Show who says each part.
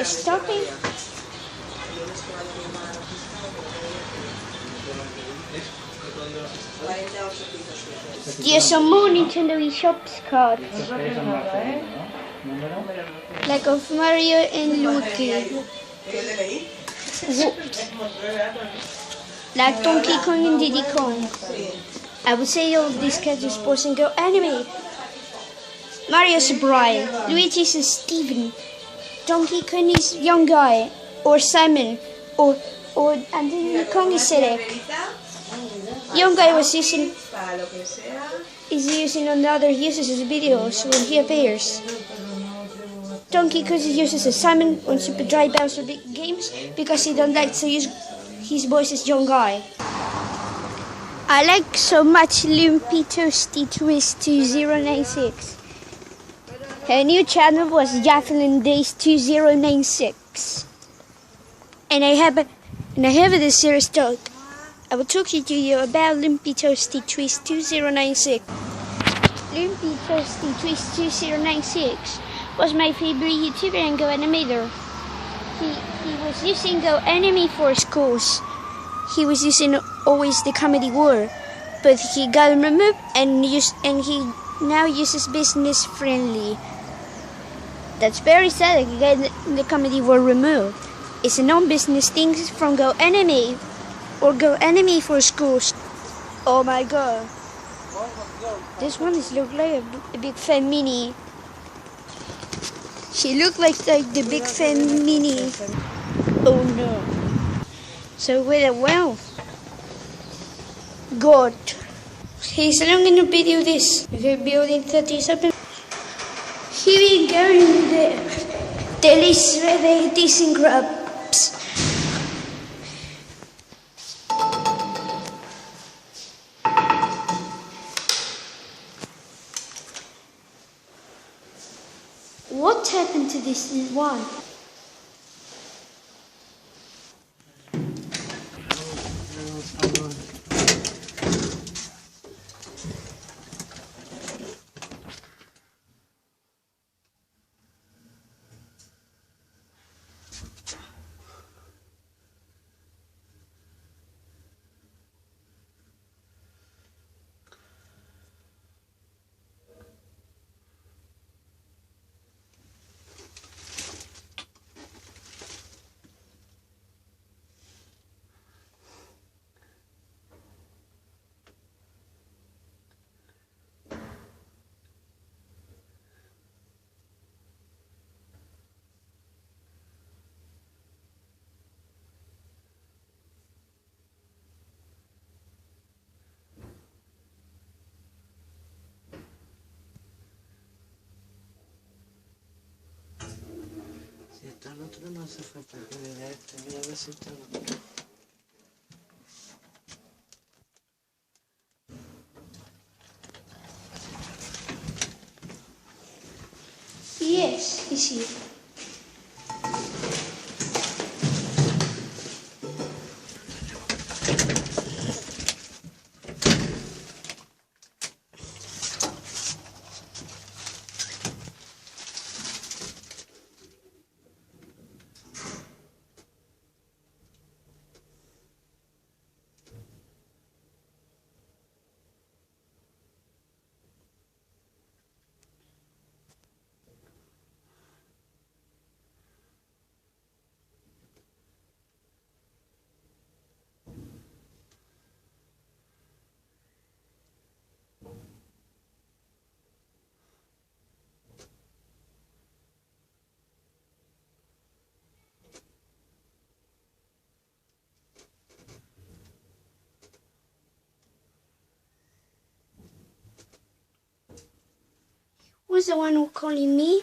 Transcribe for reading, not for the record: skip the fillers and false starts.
Speaker 1: stopping. There's some more Nintendo eShops cards. Like of Mario and Luigi. Like Donkey Kong and Diddy Kong. I would say all of these cards are supposed to go anime. Mario's Brian, Luigi's is Steven, Donkey Kong is young guy, or Simon, and Diddy Kong is Cedric. Young guy is using on the other users' videos when he appears. Donkey Kong uses as Simon on Super Dry Bowser Big Games because he don't like to use his voice as young guy. I like so much Lumpy Toasty Twist 2096. Her new channel was Jacqueline Days 2096. And I have a serious talk. I will talk to you about Lumpy Toasty Twist 2096. Lumpy Toasty Twist 2096 was my favorite YouTuber and Go animator. He was using Go Anime for schools. He was using always the comedy word, but he got removed and he now uses business friendly. That's very sad that he got the comedy word removed. It's a non-business thing from Go Anime or Go Anime for schools. Oh my god. This one is look like a big fat mini. She looked like the big fat mini. Oh no. So well. God. Okay, so I'm gonna video this. We're building 37. Here we go in the list where they decent grubs. What happened to this one?
Speaker 2: Si está el otro no se fue porque mira mira a ver si está el otro.
Speaker 1: Yes, he's here. Who's the one who calling me?